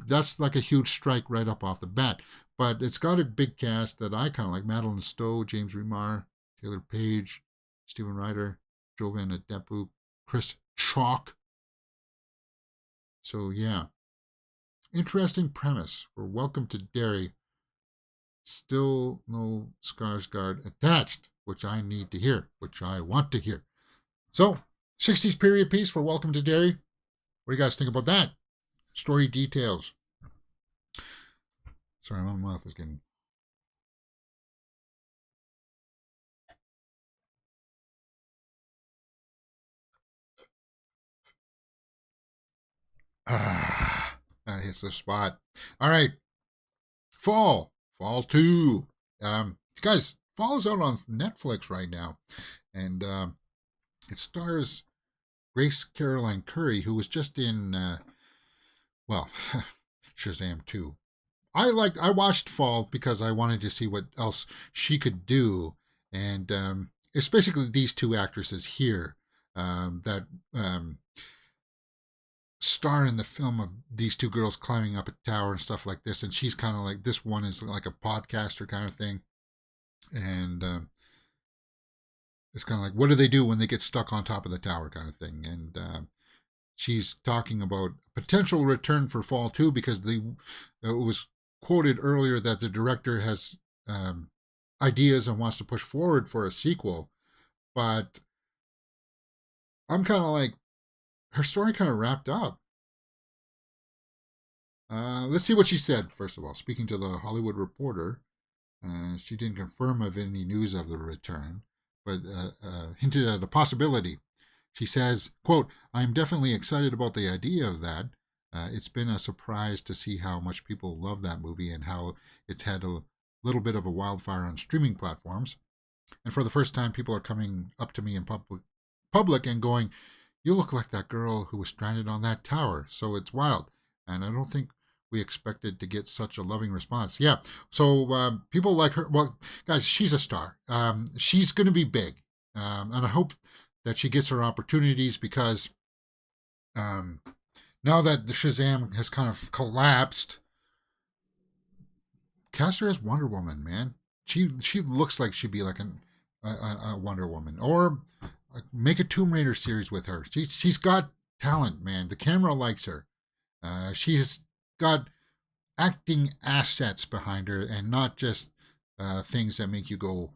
that's like a huge strike right up off the bat. But it's got a big cast that I kind of like. Madeline Stowe, James Remar, Taylor Page, Stephen Ryder, Jovan Adepu, Chris Chalk. So yeah, interesting premise for Welcome to Derry. Still no Skarsgård attached, which I need to hear, which I want to hear. So, 60s period piece for Welcome to Derry. What do you guys think about that? Story details. Sorry, my mouth is getting... That hits the spot. All right. Fall 2. Guys, Fall is out on Netflix right now. And it stars Grace Caroline Curry, who was just in, Shazam 2. I watched Fall because I wanted to see what else she could do. And it's basically these 2 actresses here that star in the film of these 2 girls climbing up a tower and stuff like this. And she's kind of like, this one is like a podcaster kind of thing. And it's kind of like, what do they do when they get stuck on top of the tower kind of thing. And she's talking about potential return for Fall 2 because it was quoted earlier that the director has ideas and wants to push forward for a sequel. But I'm kind of like, her story kind of wrapped up. Let's see what she said, first of all. Speaking to the Hollywood Reporter, she didn't confirm of any news of the return, but hinted at a possibility. She says, quote, I'm definitely excited about the idea of that. It's been a surprise to see how much people love that movie and how it's had a little bit of a wildfire on streaming platforms. And for the first time, people are coming up to me in public and going, you look like that girl who was stranded on that tower. So it's wild. And I don't think we expected to get such a loving response. Yeah. So people like her. Well, guys, she's a star. She's going to be big. And I hope that she gets her opportunities because now that the Shazam has kind of collapsed, cast her as Wonder Woman, man. She looks like she'd be like a Wonder Woman, or make a Tomb Raider series with her. She's got talent, man. The camera likes her. She's got acting assets behind her, and not just things that make you go,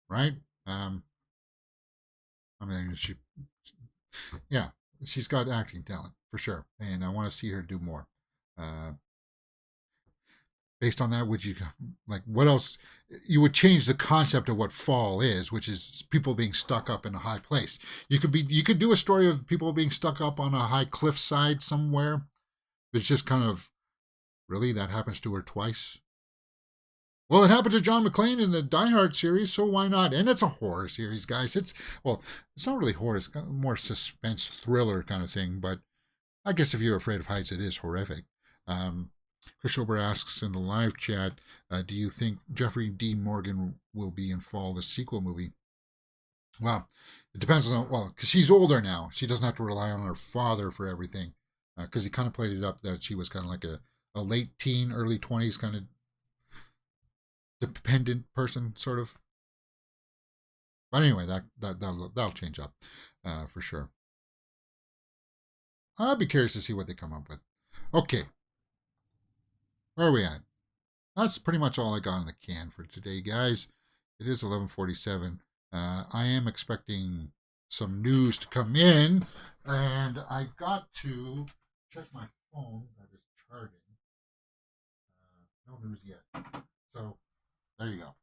right? I mean, yeah, she's got acting talent for sure, and I want to see her do more. Uh, Based on that, would you like what else? You would change the concept of what fall is, which is people being stuck up in a high place. You could do a story of people being stuck up on a high cliffside somewhere. It's just kind of really that happens to her twice. Well, it happened to John McClane in the Die Hard series, so why not? And it's a horror series, guys. It's not really horror. It's kind of more suspense thriller kind of thing. But I guess if you're afraid of heights, it is horrific. Chris Ober asks in the live chat, do you think Jeffrey D. Morgan will be in Fall, the sequel movie? Well, it depends on, because she's older now. She doesn't have to rely on her father for everything. Because he kind of played it up that she was kind of like a late teen, early 20s kind of dependent person, sort of. But anyway, that'll change up for sure. I'll be curious to see what they come up with. Okay. Where are we at? That's pretty much all I got in the can for today, guys. It is 11:47. I am expecting some news to come in, and I got to check my phone that is charging. No news yet. So there you go.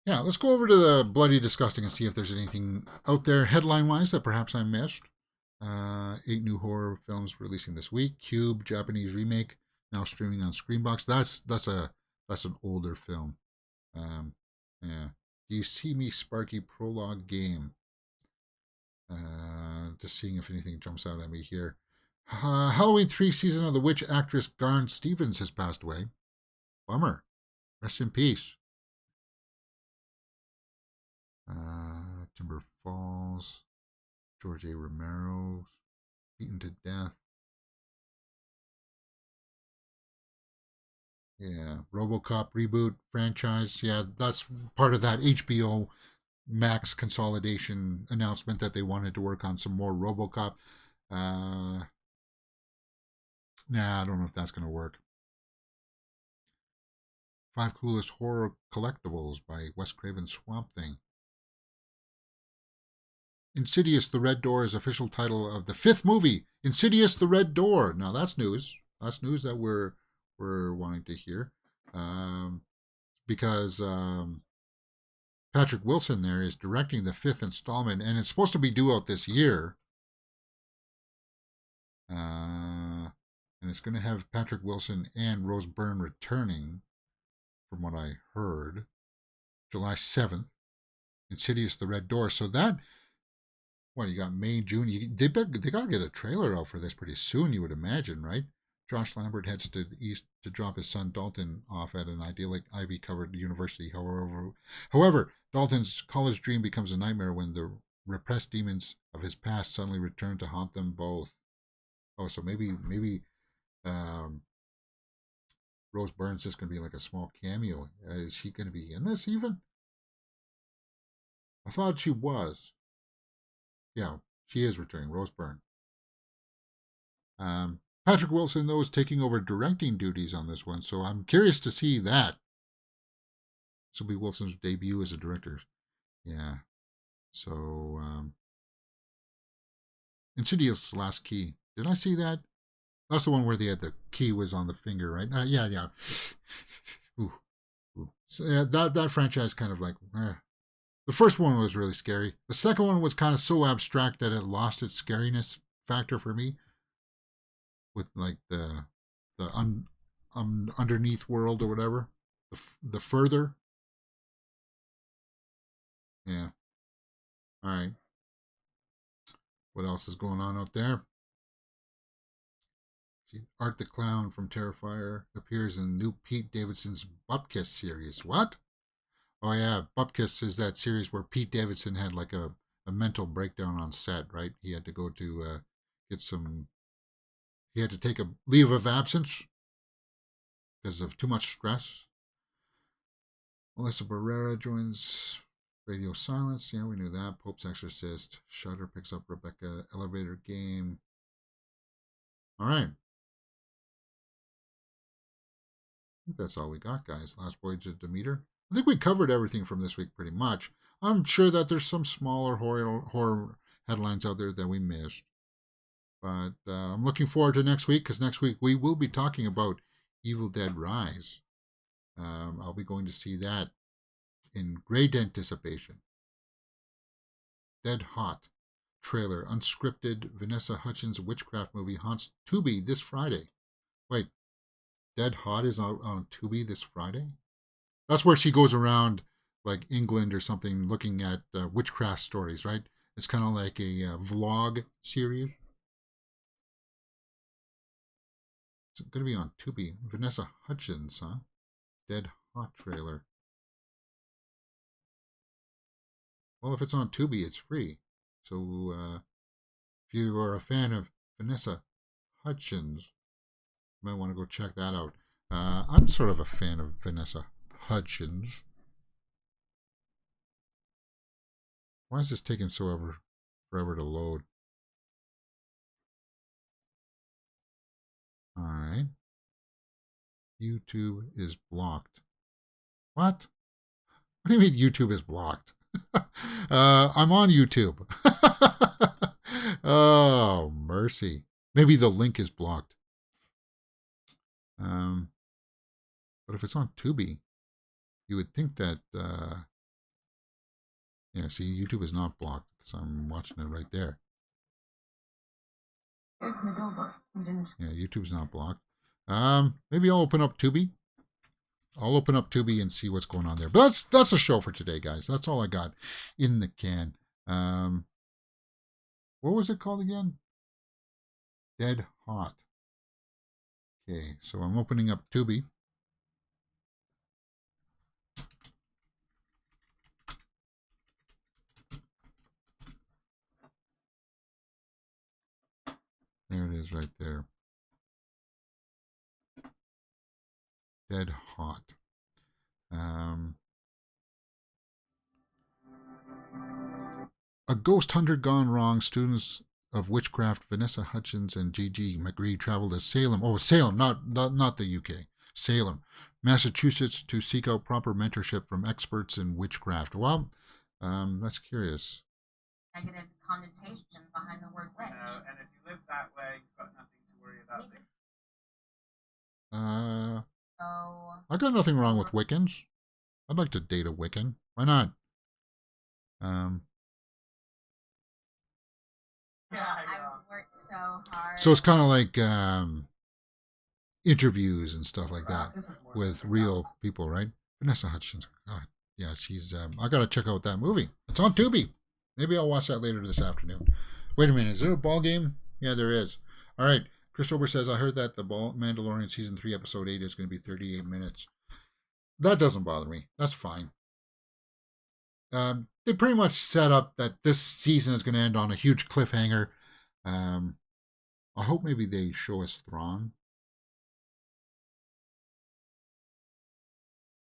Yeah, let's go over to the Bloody Disgusting and see if there's anything out there headline-wise that perhaps I missed. 8 new horror films releasing this week. Cube, Japanese remake, now streaming on Screenbox. That's an older film. Yeah. Do you see me, Sparky prologue game? Just seeing if anything jumps out at me here. Halloween 3 season of The Witch actress Garn Stevens has passed away. Bummer. Rest in peace. Timber Falls. George A. Romero beaten to death. Yeah, RoboCop reboot franchise. Yeah, that's part of that HBO Max consolidation announcement that they wanted to work on some more RoboCop. Nah, I don't know if that's going to work. 5 Coolest Horror Collectibles by Wes Craven's Swamp Thing. Insidious The Red Door is official title of the 5th movie, Insidious The Red Door. Now that's news. That's news that we're wanting to hear. Because Patrick Wilson there is directing the 5th installment, and it's supposed to be due out this year. And it's going to have Patrick Wilson and Rose Byrne returning, from what I heard, July 7th. Insidious The Red Door. So that... What, you got May, June? They got to get a trailer out for this pretty soon, you would imagine, right? Josh Lambert heads to the east to drop his son Dalton off at an idyllic ivy-covered university. However, Dalton's college dream becomes a nightmare when the repressed demons of his past suddenly return to haunt them both. Oh, so maybe Rose Byrne's just going to be like a small cameo. Is she going to be in this even? I thought she was. Yeah, she is returning, Rose Byrne. Patrick Wilson, though, is taking over directing duties on this one, so I'm curious to see that. This will be Wilson's debut as a director. Yeah. So, Insidious Last Key. Did I see that? That's the one where the key was on the finger, right? Yeah. Ooh. So, yeah, that franchise kind of like... The first one was really scary. The second one was kind of so abstract that it lost its scariness factor for me. With like the underneath world or whatever. The further. Yeah. All right. What else is going on out there? Art the Clown from Terrifier appears in new Pete Davidson's Bupkis series. What? Oh yeah, Bupkis is that series where Pete Davidson had like a mental breakdown on set, right? He had to go to he had to take a leave of absence. because of too much stress. Melissa Barrera joins Radio Silence. Yeah, we knew that. Pope's Exorcist. Shudder picks up Rebecca. Elevator Game. All right. I think that's all we got, guys. Last Voyage of Demeter. I think we covered everything from this week pretty much. I'm sure that there's some smaller horror headlines out there that we missed. But I'm looking forward to next week, because next week we will be talking about Evil Dead Rise. I'll be going to see that in great anticipation. Dead Hot trailer, unscripted Vanessa Hudgens witchcraft movie haunts Tubi this Friday. Wait, Dead Hot is on Tubi this Friday? That's where she goes around like England or something looking at witchcraft stories, right? It's kind of like a vlog series. It's going to be on Tubi. Vanessa Hudgens, huh? Dead Hot trailer. Well, if it's on Tubi, it's free. So if you are a fan of Vanessa Hudgens, you might want to go check that out. I'm sort of a fan of Vanessa Hudgens. Why is this taking so forever to load? All right. YouTube is blocked. What? What do you mean YouTube is blocked? I'm on YouTube. Oh, mercy. Maybe the link is blocked. But if it's on Tubi, you would think that, yeah, see, YouTube is not blocked because I'm watching it right there. Yeah, YouTube's not blocked. Maybe I'll open up Tubi. I'll open up Tubi and see what's going on there. But that's the show for today, guys. That's all I got in the can. What was it called again? Dead Hot. Okay, so I'm opening up Tubi. There it is right there. Dead Hot. A ghost hunter gone wrong. Students of witchcraft Vanessa Hudgens and Gigi McGree traveled to Salem. Oh, Salem, not the UK. Salem, Massachusetts, to seek out proper mentorship from experts in witchcraft. Well, that's curious. Negative connotation behind the word witch. And if you live that way, you've got nothing to worry about. I got nothing wrong with Wiccans. I'd like to date a Wiccan. Why not? I've worked so hard. So it's kind of like interviews and stuff like that with real people, right? Vanessa Hudgens. God, yeah, she's. I gotta check out that movie. It's on Tubi. Maybe I'll watch that later this afternoon. Wait a minute, is there a ball game? Yeah, there is. All right. Chris Ober says, I heard that the Mandalorian Season 3, Episode 8 is going to be 38 minutes. That doesn't bother me. That's fine. They pretty much set up that this season is going to end on a huge cliffhanger. I hope maybe they show us Thrawn.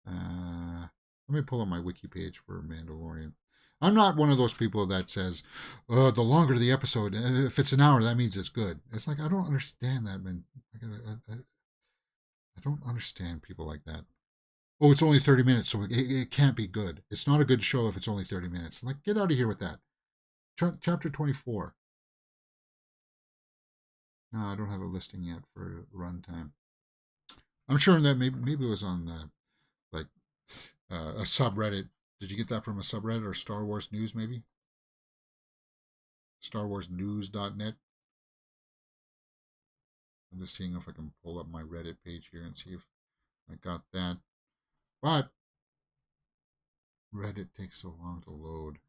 Let me pull up my wiki page for Mandalorian. I'm not one of those people that says, the longer the episode, if it's an hour, that means it's good. It's like, I don't understand that, man. I don't understand people like that. Oh, it's only 30 minutes, so it can't be good. It's not a good show if it's only 30 minutes. Like, get out of here with that. Chapter 24. No, I don't have a listing yet for runtime. I'm sure that maybe it was on a subreddit. Did you get that from a subreddit or Star Wars News, maybe? StarWarsNews.net. I'm just seeing if I can pull up my Reddit page here and see if I got that. But Reddit takes so long to load.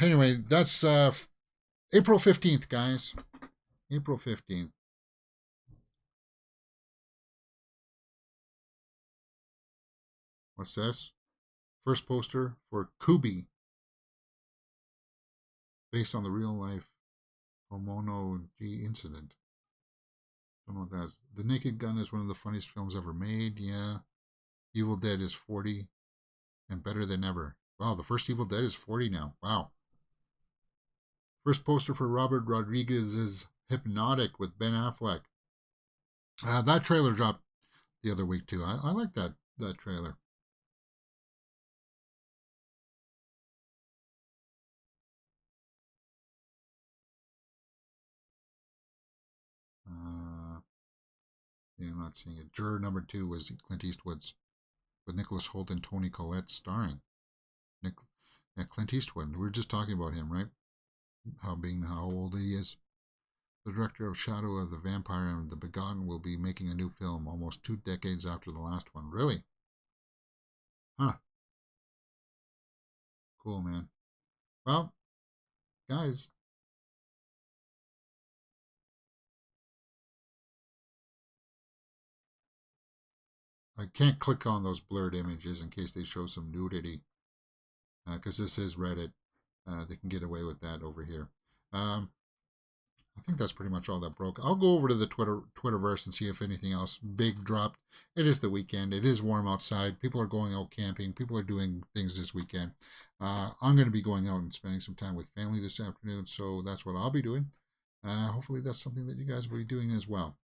Anyway, that's April 15th, guys. April 15th. What's this? First poster for Kubi, based on the real life Homono G incident. Don't know what that is. The Naked Gun is one of the funniest films ever made. Yeah. Evil Dead is 40 and better than ever. Wow, the first Evil Dead is 40 now. Wow. First poster for Robert Rodriguez's Hypnotic with Ben Affleck. That trailer dropped the other week too. I like that trailer. Yeah, I'm not seeing it. Juror number 2 was Clint Eastwood's with Nicholas Hoult and Toni Collette starring. Clint Eastwood. We were just talking about him, right? How old he is. The director of Shadow of the Vampire and The Begotten will be making a new film almost 2 decades after the last one. Really? Huh. Cool, man. Well, guys. I can't click on those blurred images in case they show some nudity. Because this is Reddit. They can get away with that over here. I think that's pretty much all that broke. I'll go over to the Twitterverse and see if anything else big dropped. It is the weekend. It is warm outside. People are going out camping. People are doing things this weekend. I'm going to be going out and spending some time with family this afternoon, so that's what I'll be doing. Hopefully that's something that you guys will be doing as well.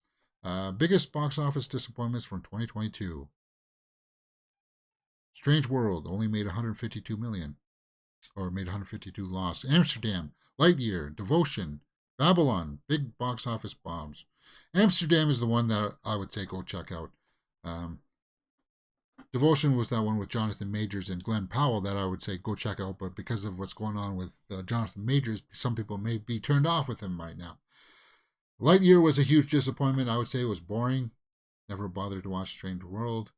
Biggest box office disappointments from 2022. Strange World only made 152 million, or made 152 loss. Amsterdam, Lightyear, Devotion, Babylon, big box office bombs. Amsterdam is the one that I would say go check out. Devotion was that one with Jonathan Majors and Glenn Powell that I would say go check out, but because of what's going on with Jonathan Majors, some people may be turned off with him right now. Lightyear was a huge disappointment. I would say it was boring. Never bothered to watch Strange World.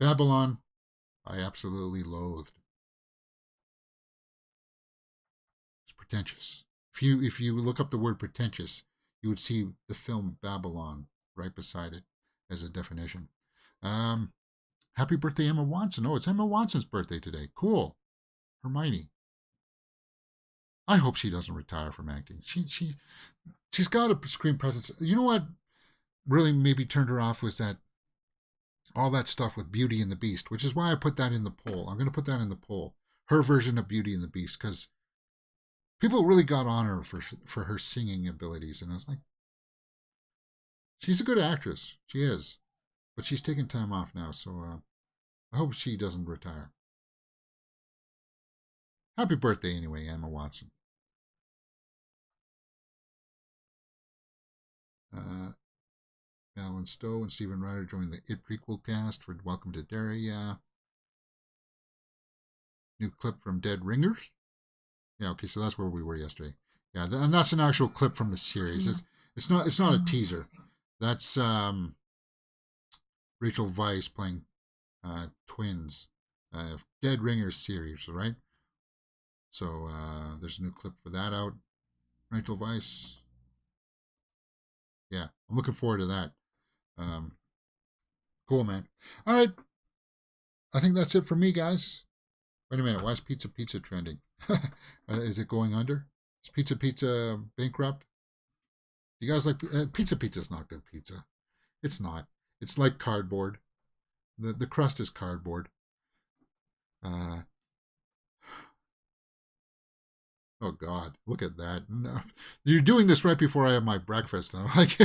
Babylon, I absolutely loathed. It's pretentious. If you look up the word pretentious, you would see the film Babylon right beside it as a definition. Happy birthday, Emma Watson. Oh, it's Emma Watson's birthday today. Cool. Hermione. I hope she doesn't retire from acting. She's got a screen presence. You know what really maybe turned her off was that all that stuff with Beauty and the Beast, which is why I put that in the poll. I'm going to put that in the poll. Her version of Beauty and the Beast, because people really got on her for her singing abilities. And I was like, she's a good actress. She is. But she's taking time off now, so I hope she doesn't retire. Happy birthday anyway, Emma Watson. Alan Stowe and Stephen Ryder joined the It prequel cast for Welcome to Derry. New clip from Dead Ringers. Yeah, okay, so that's where we were yesterday. Yeah, and that's an actual clip from the series. It's not a teaser. That's Rachel Weisz playing twins. Dead Ringers series, right? So there's a new clip for that out. Rachel Weisz. Yeah, I'm looking forward to that. Cool, man. All right. I think that's it for me, guys. Wait a minute. Why is Pizza trending? Is it going under? Is Pizza bankrupt? You guys like Pizza? Pizza's not good pizza. It's not. It's like cardboard. The crust is cardboard. Oh God, look at that. No. You're doing this right before I have my breakfast. And I'm like,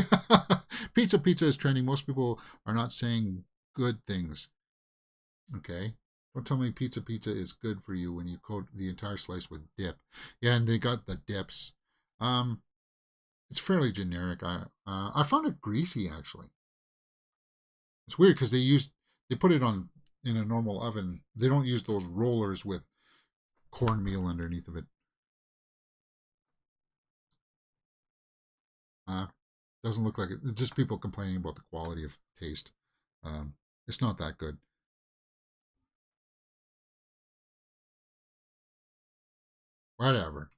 pizza is trending. Most people are not saying good things. Okay. Don't tell me pizza is good for you when you coat the entire slice with dip. Yeah, and they got the dips. It's fairly generic. I found it greasy actually. It's weird because they put it on in a normal oven. They don't use those rollers with cornmeal underneath of it. Doesn't look like it. It's just people complaining about the quality of taste. It's not that good. Whatever.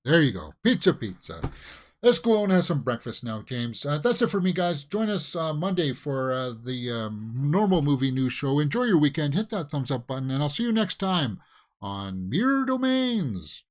There you go. Pizza. Let's go out and have some breakfast now, James. That's it for me, guys. Join us Monday for the normal movie news show. Enjoy your weekend. Hit that thumbs up button, and I'll see you next time on Mirror Domains.